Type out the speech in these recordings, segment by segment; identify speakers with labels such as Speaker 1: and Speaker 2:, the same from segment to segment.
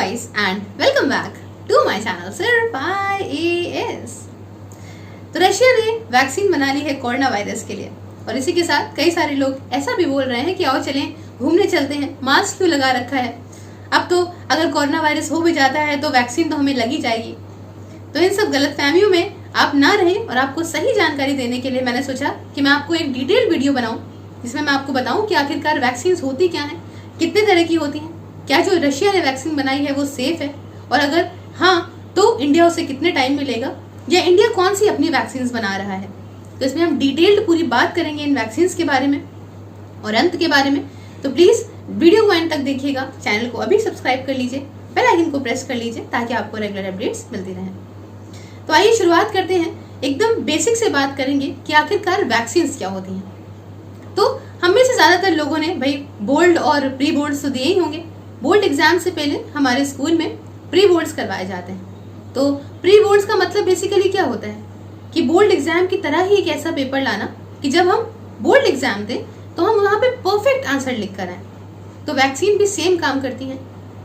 Speaker 1: guys and welcome back to my channel सिर्फ IAS। तो Russia ने वैक्सीन बना ली है कोरोना वायरस के लिए और इसी के साथ कई सारे लोग ऐसा भी बोल रहे हैं कि आओ चलें घूमने चलते हैं, मास्क क्यों लगा रखा है, अब तो अगर कोरोना वायरस हो भी जाता है तो वैक्सीन तो हमें लगी जाएगी। तो इन सब गलतफहमियों में आप ना रहें और आपको सही जानकारी देने के लिए मैंने सोचा कि मैं आपको एक डिटेल वीडियो बनाऊं जिसमें मैं आपको बताऊं कि आखिरकार वैक्सीन होती क्या है, कितने तरह की होती हैं, क्या जो रशिया ने वैक्सीन बनाई है वो सेफ है और अगर हाँ तो इंडिया उसे कितने टाइम में लेगा या इंडिया कौन सी अपनी वैक्सीन बना रहा है। तो इसमें हम डिटेल्ड पूरी बात करेंगे इन वैक्सीन के बारे में और अंत के बारे में। तो प्लीज वीडियो को एंड तक देखिएगा, चैनल को अभी सब्सक्राइब कर लीजिए, बेल आइकन को प्रेस कर लीजिए ताकि आपको रेगुलर अपडेट्स मिलती रहें। तो आइए शुरुआत करते हैं, एकदम बेसिक से बात करेंगे कि आखिरकार वैक्सीन क्या होती हैं। तो हम में से ज्यादातर लोगों ने भाई बोर्ड और प्री बोर्ड्स तो दिए ही होंगे। बोर्ड एग्जाम से पहले हमारे स्कूल में प्री बोर्ड्स करवाए जाते हैं। तो प्री बोर्ड्स का मतलब बेसिकली क्या होता है कि बोर्ड एग्जाम की तरह ही एक ऐसा पेपर लाना कि जब हम बोर्ड एग्जाम दें तो हम वहां पे परफेक्ट आंसर लिख कर आए। तो वैक्सीन भी सेम काम करती है,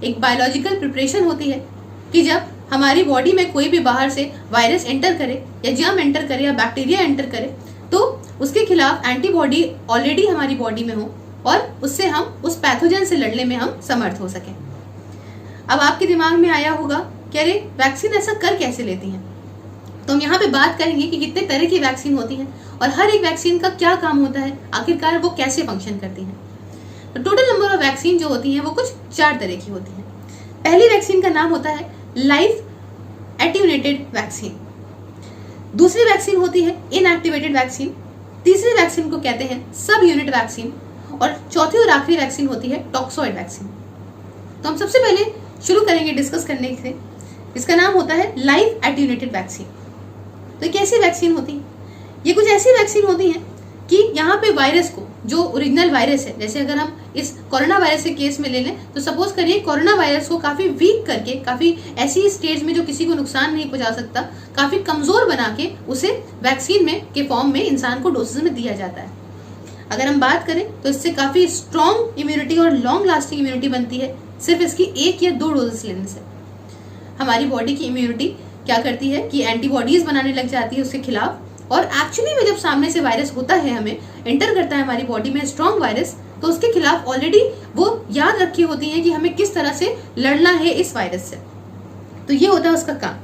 Speaker 1: एक बायोलॉजिकल प्रिपरेशन होती है कि जब हमारी बॉडी में कोई भी बाहर से वायरस एंटर करे या जर्म एंटर करे या बैक्टीरिया एंटर करे तो उसके खिलाफ एंटीबॉडी ऑलरेडी हमारी बॉडी में हो और उससे हम उस पैथोजन से लड़ने में हम समर्थ हो सकें। अब आपके दिमाग में आया होगा कि अरे वैक्सीन ऐसा कर कैसे लेती हैं। तो हम यहाँ पे बात करेंगे कि कितने तरह की वैक्सीन होती हैं और हर एक वैक्सीन का क्या काम होता है, आखिरकार वो कैसे फंक्शन करती हैं। तो टोटल नंबर ऑफ वैक्सीन जो होती हैं वो कुछ 4 तरह की होती हैं। पहली वैक्सीन का नाम होता है लाइव एट्यूनेटेड वैक्सीन, दूसरी वैक्सीन होती है इनएक्टिवेटेड वैक्सीन, तीसरी वैक्सीन को कहते हैं सब यूनिट वैक्सीन और चौथी और आखिरी वैक्सीन होती है टॉक्सॉइड वैक्सीन। तो हम सबसे पहले शुरू करेंगे डिस्कस करने से, इसका नाम होता है लाइव एट्यूनेटेड वैक्सीन। तो ये कैसी वैक्सीन होती है? ये कुछ ऐसी वैक्सीन होती है कि यहाँ पे वायरस को, जो ओरिजिनल वायरस है, जैसे अगर हम इस कोरोना वायरस के केस में ले लें तो सपोज करिए कोरोना वायरस को काफी वीक करके, काफी ऐसी स्टेज में जो किसी को नुकसान नहीं पहुंचा सकता, काफी कमजोर बना के उसे वैक्सीन में के फॉर्म में इंसान को डोसेज में दिया जाता है। अगर हम बात करें तो इससे काफी स्ट्रॉन्ग इम्यूनिटी और लॉन्ग लास्टिंग इम्यूनिटी बनती है सिर्फ इसकी 1 या 2 डोजेस लेने से। हमारी बॉडी की इम्यूनिटी क्या करती है कि एंटीबॉडीज बनाने लग जाती है उसके खिलाफ और एक्चुअली में जब सामने से वायरस होता है, हमें एंटर करता है हमारी बॉडी में स्ट्रॉन्ग वायरस, तो उसके खिलाफ ऑलरेडी वो याद रखी होती है कि हमें किस तरह से लड़ना है इस वायरस से। तो ये होता है उसका काम।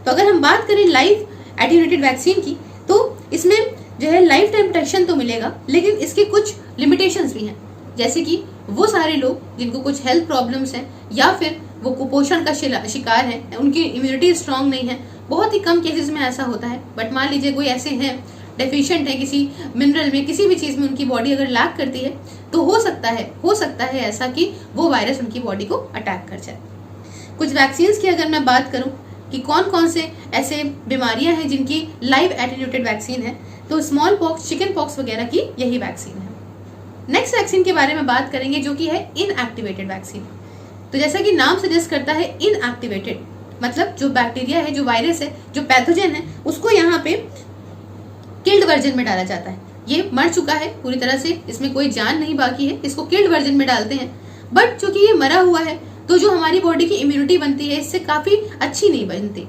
Speaker 1: तो अगर हम बात करें लाइव एट्यूनेटेड वैक्सीन की तो इसमें जो है लाइफ टाइम प्रोटेक्शन तो मिलेगा लेकिन इसके कुछ लिमिटेशंस भी हैं, जैसे कि वो सारे लोग जिनको कुछ हेल्थ प्रॉब्लम्स हैं या फिर वो कुपोषण का शिकार हैं, उनकी इम्यूनिटी स्ट्रांग नहीं है, बहुत ही कम केसेस में ऐसा होता है। बट मान लीजिए कोई ऐसे हैं डेफिशिएंट है किसी मिनरल में, किसी भी चीज में उनकी बॉडी अगर लैक करती है तो हो सकता है ऐसा कि वो वायरस उनकी बॉडी को अटैक कर जाए। कुछ वैक्सीन की अगर मैं बात करूं कि कौन कौन से ऐसे बीमारियां हैं जिनकी लाइव एट्यूनेटेड वैक्सीन है, तो स्मॉल पॉक्स, चिकन पॉक्स वगैरह की यही वैक्सीन है। नेक्स्ट वैक्सीन के बारे में बात करेंगे जो कि है इनएक्टिवेटेड वैक्सीन। तो जैसा कि नाम सजेस्ट करता है इनएक्टिवेटेड, मतलब जो बैक्टीरिया है, जो वायरस है, जो पैथोजन है, उसको यहाँ पे किल्ड वर्जन में डाला जाता है। ये मर चुका है पूरी तरह से, इसमें कोई जान नहीं बाकी है, इसको किल्ड वर्जन में डालते हैं। बट चूंकि ये मरा हुआ है तो जो हमारी बॉडी की इम्यूनिटी बनती है इससे काफी अच्छी नहीं बनती,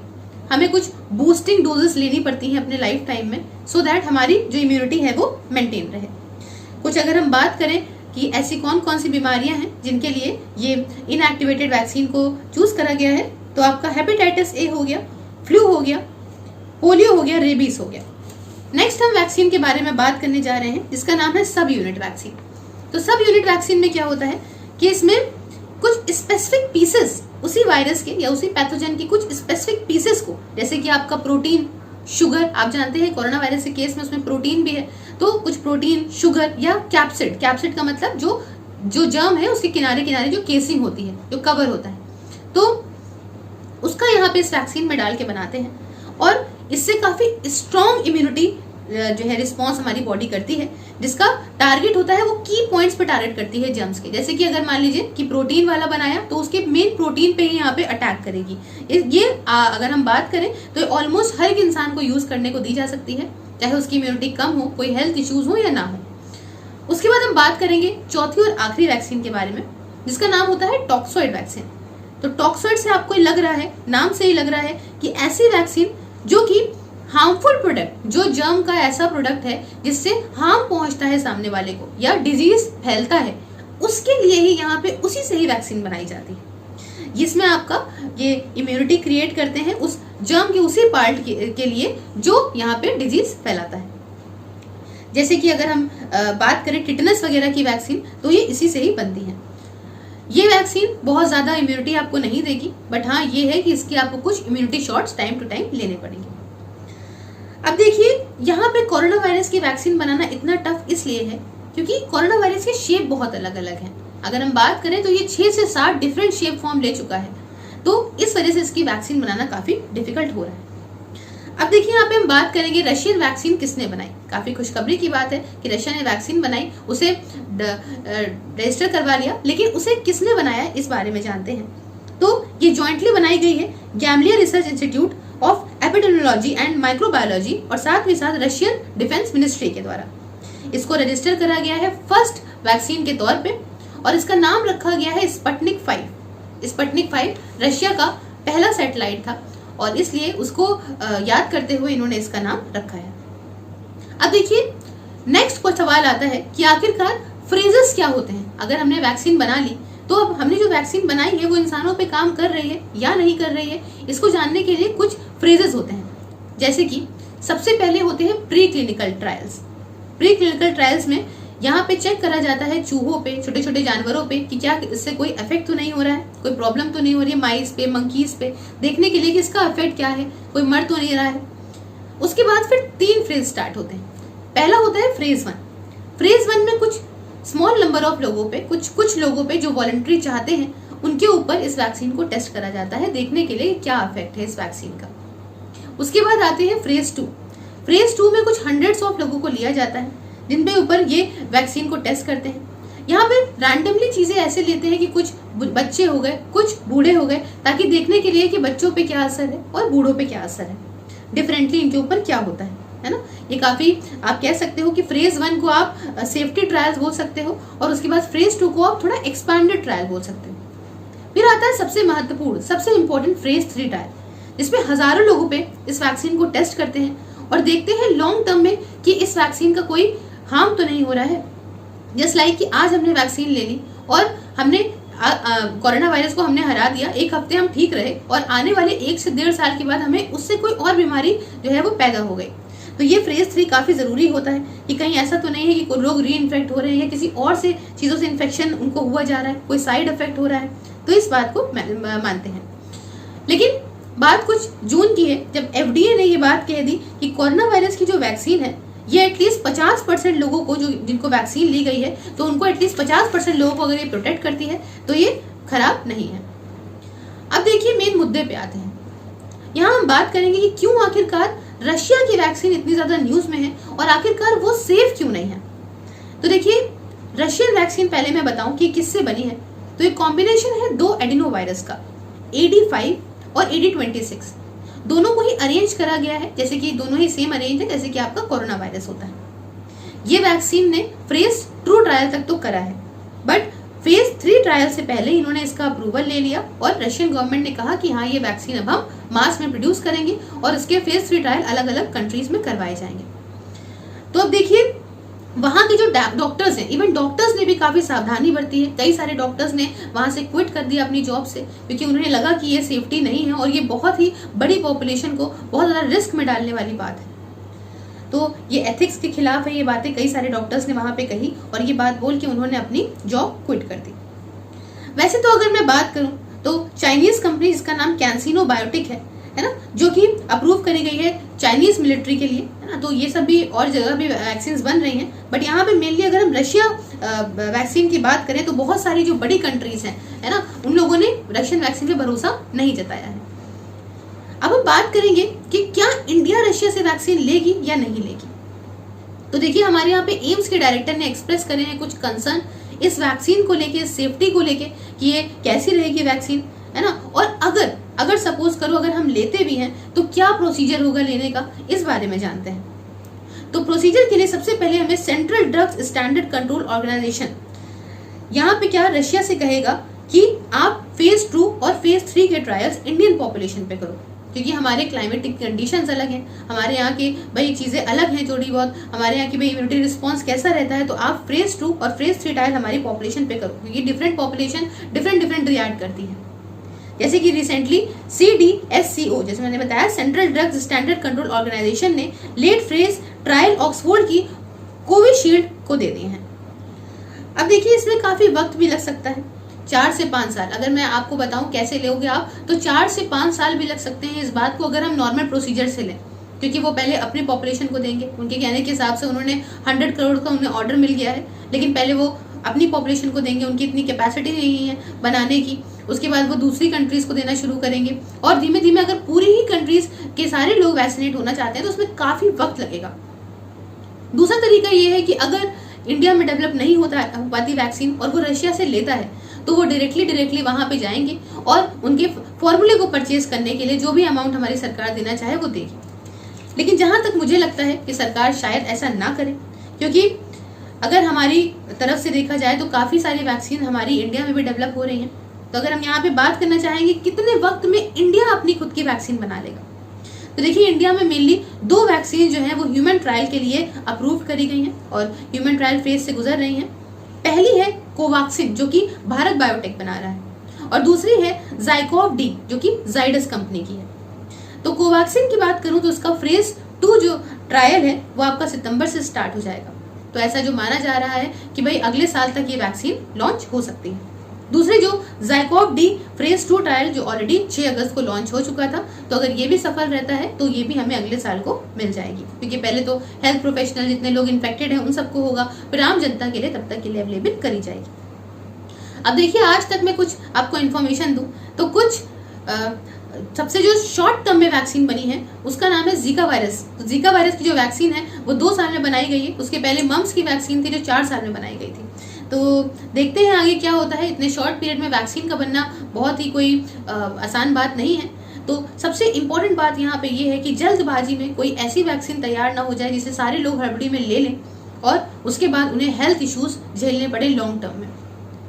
Speaker 1: हमें कुछ बूस्टिंग डोजेस लेनी पड़ती हैं अपने लाइफ टाइम में सो दैट हमारी जो इम्यूनिटी है वो मेंटेन रहे। कुछ अगर हम बात करें कि ऐसी कौन कौन सी बीमारियां हैं जिनके लिए ये इनएक्टिवेटेड वैक्सीन को चूज करा गया है, तो आपका हेपेटाइटिस ए हो गया, फ्लू हो गया, पोलियो हो गया, रेबीज हो गया। नेक्स्ट हम वैक्सीन के बारे में बात करने जा रहे हैं जिसका नाम है सब यूनिट वैक्सीन। तो सब यूनिट वैक्सीन में क्या होता है कि इसमें कुछ स्पेसिफिक पीसेस उसी वायरस के या उसी पैथोजन की कुछ स्पेसिफिक पीसेस को, जैसे कि आपका प्रोटीन, शुगर, आप जानते हैं कोरोना वायरस के केस में उसमें प्रोटीन भी है, तो कुछ प्रोटीन, शुगर या कैप्सिड का मतलब जो जर्म है उसके किनारे किनारे जो केसिंग होती है, जो कवर होता है, तो उसका यहाँ पे इस वैक्सीन में डाल के बनाते हैं और इससे काफी स्ट्रॉन्ग इम्यूनिटी जो है रिस्पॉन्स हमारी बॉडी करती है, जिसका टारगेट होता है वो की पॉइंट्स पे टारगेट करती है जर्म्स के। जैसे कि अगर मान लीजिए कि प्रोटीन वाला बनाया तो उसके मेन प्रोटीन पे ही यहाँ पे अटैक करेगी। ये अगर हम बात करें तो ऑलमोस्ट हर एक इंसान को यूज करने को दी जा सकती है, चाहे उसकी इम्यूनिटी कम हो, कोई हेल्थ इश्यूज हो या ना हो। उसके बाद हम बात करेंगे चौथी और आखिरी वैक्सीन के बारे में जिसका नाम होता है टॉक्सॉइड वैक्सीन। तो टॉक्सोइड से आपको लग रहा है, नाम से ही लग रहा है कि ऐसी वैक्सीन जो कि हार्मफुल प्रोडक्ट, जो जर्म का ऐसा प्रोडक्ट है जिससे हार्म पहुंचता है सामने वाले को या डिजीज फैलता है, उसके लिए ही यहाँ पे उसी से ही वैक्सीन बनाई जाती है, जिसमें आपका ये इम्यूनिटी क्रिएट करते हैं उस जर्म के उसी पार्ट के लिए जो यहाँ पे डिजीज फैलाता है। जैसे कि अगर हम बात करें टिटनस वगैरह की वैक्सीन, तो ये इसी से ही बनती है। ये वैक्सीन बहुत ज्यादा इम्यूनिटी आपको नहीं देगी, बट हाँ ये है कि इसकी आपको कुछ immunity shots time to time लेने पड़ेंगे। अब देखिए यहाँ पे कोरोना वायरस की वैक्सीन बनाना इतना टफ इसलिए है क्योंकि कोरोना वायरस के शेप बहुत अलग अलग हैं। अगर हम बात करें तो ये 6 से 7 डिफरेंट शेप फॉर्म ले चुका है, तो इस वजह से इसकी वैक्सीन बनाना काफी डिफिकल्ट हो रहा है। अब देखिए यहाँ पे हम बात करेंगे रशियन वैक्सीन किसने बनाई। काफी खुशखबरी की बात है कि रशिया ने वैक्सीन बनाई, उसे रजिस्टर करवा लिया, लेकिन उसे किसने बनाया इस बारे में जानते हैं। तो ये जॉइंटली बनाई गई है Gamaleya research institute of epidemiology and microbiology और साथ ही साथ रशियन डिफेंस मिनिस्ट्री के द्वारा। इसको रजिस्टर करा गया है फर्स्ट वैक्सीन के तौर पे और इसका नाम रखा गया है स्पुतनिक 5। स्पुतनिक 5 रशिया का पहला सैटेलाइट था और इसलिए उसको याद करते हुए इन्होंने इसका नाम रखा है। अब देखिए नेक्स्ट कोई सवाल आता है कि आखिरकार फ्रेजेस क्या होते हैं। अगर हमने वैक्सीन बना ली तो अब हमने जो वैक्सीन बनाई है वो इंसानों पे काम कर रही है या नहीं कर रही है, इसको जानने के लिए कुछ फ्रेजेस होते हैं। जैसे कि सबसे पहले होते हैं pre clinical trials. Pre clinical trials में यहाँ पे चेक करा जाता है चूहों पे, छोटे छोटे जानवरों पे कि क्या इससे कोई इफेक्ट तो नहीं हो रहा है, कोई प्रॉब्लम तो नहीं हो रही है, माइस पे, मंकीज पे, देखने के लिए कि इसका इफेक्ट क्या है, कोई मर तो नहीं रहा है। उसके बाद फिर 3 फेज स्टार्ट होते हैं। पहला होता है फेज 1। फेज 1 में कुछ स्मॉल नंबर ऑफ लोगों पे, कुछ लोगों पे जो वॉलंटरी चाहते हैं उनके ऊपर इस वैक्सीन को टेस्ट करा जाता है देखने के लिए क्या इफेक्ट है इस वैक्सीन का। उसके बाद आते हैं फेज 2। फेज 2 में कुछ हंड्रेड्स ऑफ लोगों को लिया जाता है जिनके ऊपर ये वैक्सीन को टेस्ट करते हैं। यहाँ पे रैंडमली चीजें ऐसे लेते हैं कि कुछ बच्चे हो गए, कुछ बूढ़े हो गए, ताकि देखने के लिए कि बच्चों पे क्या असर है और बूढ़ों पे क्या असर है, डिफरेंटली इनके ऊपर क्या होता है ना। ये काफी आप कह सकते हो कि फेज 1 को आप सेफ्टी ट्रायल्स बोल सकते हो और उसके बाद फेज 2 को आप थोड़ा एक्सपैंडेड ट्रायल बोल सकते हो। फिर आता है सबसे महत्वपूर्ण, सबसे इंपॉर्टेंट फेज 3 ट्रायल, जिसमें हजारों लोगों पे इस वैक्सीन को टेस्ट करते हैं और देखते हैं लॉन्ग टर्म में कि इस वैक्सीन का कोई हार्म तो नहीं हो रहा है। जस्ट लाइक कि आज हमने वैक्सीन ले ली और हमने कोरोना वायरस को हमने हरा दिया, 1 हफ्ते हम ठीक रहे और आने वाले 1 से 1.5 साल के बाद हमें उससे कोई और बीमारी जो है वो पैदा हो गई। तो ये फेज 3 काफी जरूरी होता है कि कहीं ऐसा तो नहीं है कि कोई लोग री इन्फेक्ट हो रहे हैं या किसी और से चीजों से इन्फेक्शन उनको हुआ जा रहा है, कोई साइड इफेक्ट हो रहा है, तो इस बात को मानते हैं। लेकिन बात कुछ जून की है जब FDA ने ये बात कह दी कि कोरोना वायरस की जो वैक्सीन है ये एटलीस्ट 50% लोगों को, जो जिनको वैक्सीन ली गई है तो उनको एटलीस्ट 50% लोगों को अगर ये प्रोटेक्ट करती है तो ये खराब नहीं है। अब देखिए मेन मुद्दे पे आते हैं। यहाँ हम बात करेंगे कि क्यों आखिरकार रशिया की वैक्सीन इतनी ज्यादा न्यूज में है और आखिरकार वो सेफ क्यों नहीं है। तो देखिए रशियन वैक्सीन पहले मैं बताऊं कि किससे बनी है। तो एक कॉम्बिनेशन है 2 एडिनो वायरस का, AD5 और AD26। दोनों को ही अरेंज करा गया है, जैसे कि दोनों ही सेम अरेंज है जैसे कि आपका कोरोना वायरस होता है। ये वैक्सीन ने फेज 2 ट्रायल तक तो करा है, बट फेज 3 ट्रायल से पहले इन्होंने इसका अप्रूवल ले लिया और रशियन गवर्नमेंट ने कहा कि हाँ ये वैक्सीन अब हम मास में प्रोड्यूस करेंगे और इसके फेज 3 ट्रायल अलग अलग कंट्रीज में करवाए जाएंगे। तो अब देखिए वहां के जो डॉक्टर्स हैं, इवन डॉक्टर्स ने भी काफी सावधानी बरती है। कई सारे डॉक्टर्स ने वहां से क्विट कर दिया अपनी जॉब से क्योंकि उन्हें लगा कि ये सेफ्टी नहीं है और ये बहुत ही बड़ी पॉपुलेशन को बहुत ज्यादा रिस्क में डालने वाली बात है। तो ये एथिक्स के खिलाफ है, ये बातें कई सारे डॉक्टर्स ने वहां पे कही और ये बात बोल के उन्होंने अपनी जॉब क्विट कर दी। वैसे तो अगर मैं बात करूं तो चाइनीज कंपनी जिसका नाम कैंसिनो बायोटेक है ना, जो कि अप्रूव करी गई है चाइनीज मिलिट्री के लिए, है ना। तो ये सब भी और जगह भी वैक्सीन बन रही हैं, बट यहाँ पे मेनली अगर हम रशिया वैक्सीन की बात करें तो बहुत सारी जो बड़ी कंट्रीज हैं, है ना, उन लोगों ने रशियन वैक्सीन पे भरोसा नहीं जताया है। अब हम बात करेंगे कि क्या इंडिया रशिया से वैक्सीन लेगी या नहीं लेगी। तो देखिए हमारे यहाँ पे एम्स के डायरेक्टर ने एक्सप्रेस करे हैं कुछ कंसर्न इस वैक्सीन को लेके, सेफ्टी को लेके कि ये कैसी रहेगी वैक्सीन, है ना, और अगर सपोज करो अगर हम लेते भी हैं तो क्या प्रोसीजर होगा लेने का, इस बारे में जानते हैं। तो प्रोसीजर के लिए सबसे पहले हमें central drugs standard control organisation यहाँ पे क्या रशिया से कहेगा कि आप फेज 2 और फेज 3 के ट्रायल्स इंडियन पॉपुलेशन पे करो, क्योंकि हमारे क्लाइमेटिक कंडीशंस अलग हैं, हमारे यहाँ की भाई चीज़ें अलग हैं थोड़ी बहुत, हमारे यहाँ की भाई इम्यूनिटी रिस्पॉन्स कैसा रहता है, तो आप फेज 2 और फेज 3 ट्रायल हमारी पॉपुलेशन पे करो, क्योंकि डिफरेंट पॉपुलेशन डिफरेंट रिएक्ट करती है। जैसे कि रिसेंटली CDSCO, जैसे मैंने बताया, central drugs standard control organisation ने लेट फेज ट्रायल ऑक्सफोर्ड की कोविशील्ड को दे दिए हैं। अब देखिए इसमें काफी वक्त भी लग सकता है, 4 से 5 साल। अगर मैं आपको बताऊं कैसे लोगे आप, तो 4 से 5 साल भी लग सकते हैं इस बात को, अगर हम नॉर्मल प्रोसीजर से लें, क्योंकि वो पहले अपनी पॉपुलेशन को देंगे। उनके कहने के हिसाब से उन्होंने 100 करोड़ का उन्हें ऑर्डर मिल गया है, लेकिन पहले वो अपनी पॉपुलेशन को देंगे, उनकी इतनी कैपेसिटी नहीं है बनाने की। उसके बाद वो दूसरी कंट्रीज को देना शुरू करेंगे, और धीमे धीमे अगर पूरी ही कंट्रीज के सारे लोग वैक्सीनेट होना चाहते हैं तो उसमें काफी वक्त लगेगा। दूसरा तरीका ये है कि अगर इंडिया में डेवलप नहीं हो पाती वैक्सीन और वो रशिया से लेता है, तो वो डायरेक्टली वहां पे जाएंगे और उनके फॉर्मूले को परचेज करने के लिए जो भी अमाउंट हमारी सरकार देना चाहे वो देगी। लेकिन जहां तक मुझे लगता है कि सरकार शायद ऐसा ना करे, क्योंकि अगर हमारी तरफ से देखा जाए तो काफी सारी वैक्सीन हमारी इंडिया में भी डेवलप हो रही हैं। तो अगर हम यहाँ पे बात करना चाहेंगे कितने वक्त में इंडिया अपनी खुद की वैक्सीन बना लेगा, तो देखिए इंडिया में मेनली 2 वैक्सीन जो है वो ह्यूमन ट्रायल के लिए अप्रूव करी गई हैं और ह्यूमन ट्रायल फेज से गुजर रही हैं। पहली है कोवैक्सीन, जो कि भारत बायोटेक बना रहा है, और दूसरी है ज़ाइकोव-डी, जो कि जाइडस कंपनी की है। तो कोवैक्सीन की बात करूं तो उसका फेज 2 जो ट्रायल है वो आपका सितंबर से स्टार्ट हो जाएगा। तो ऐसा जो माना जा रहा है कि भाई अगले साल तक ये वैक्सीन लॉन्च हो सकती है। दूसरी जो ज़ाइकोव-डी फेज 2 ट्रायल जो ऑलरेडी 6 अगस्त को लॉन्च हो चुका था, तो अगर ये भी सफल रहता है तो ये भी हमें अगले साल को मिल जाएगी, क्योंकि पहले तो हेल्थ प्रोफेशनल जितने लोग इन्फेक्टेड हैं उन सबको होगा, फिर आम जनता के लिए तब तक के लिए अवेलेबल करी जाएगी। अब देखिए आज तक मैं कुछ आपको इन्फॉर्मेशन दूं तो कुछ सबसे जो शॉर्ट टर्म में वैक्सीन बनी है उसका नाम है जीका वायरस। तो जीका वायरस की जो वैक्सीन है वो 2 साल में बनाई गई है। उसके पहले मम्स की वैक्सीन थी जो 4 साल में बनाई गई थी। तो देखते हैं आगे क्या होता है। इतने शॉर्ट पीरियड में वैक्सीन का बनना बहुत ही कोई आसान बात नहीं है। तो सबसे इम्पोर्टेंट बात यहाँ पे ये है कि जल्दबाजी में कोई ऐसी वैक्सीन तैयार ना हो जाए जिसे सारे लोग हड़बड़ी में ले लें और उसके बाद उन्हें हेल्थ इश्यूज झेलने पड़े लॉन्ग टर्म में।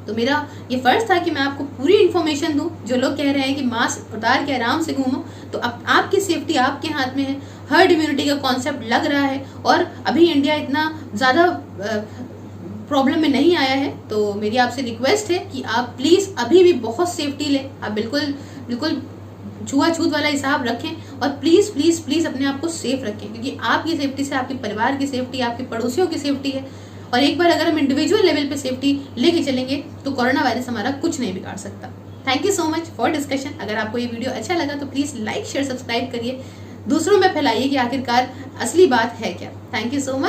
Speaker 1: तो मेरा ये फर्ज था कि मैं आपको पूरी इन्फॉर्मेशन दूं। जो लोग कह रहे हैं कि मास्क उतार के आराम से घूमो, तो आपकी सेफ्टी आपके हाथ में है। हर्ड इम्यूनिटी का कॉन्सेप्ट लग रहा है और अभी इंडिया इतना ज़्यादा प्रॉब्लम में नहीं आया है। तो मेरी आपसे रिक्वेस्ट है कि आप प्लीज़ अभी भी बहुत सेफ्टी लें। आप बिल्कुल छुआछूत वाला हिसाब रखें और प्लीज़ प्लीज़ प्लीज़ अपने आप को सेफ रखें, क्योंकि आपकी सेफ्टी से आपके परिवार की सेफ्टी, आपके पड़ोसियों की सेफ्टी है। और एक बार अगर हम इंडिविजुअल लेवल पे सेफ्टी लेके चलेंगे तो कोरोना वायरस हमारा कुछ नहीं बिगाड़ सकता। Thank you so much for discussion. अगर आपको ये वीडियो अच्छा लगा तो प्लीज़ लाइक शेयर सब्सक्राइब करिए, दूसरों में फैलाइए कि आखिरकार असली बात है क्या। Thank you so much.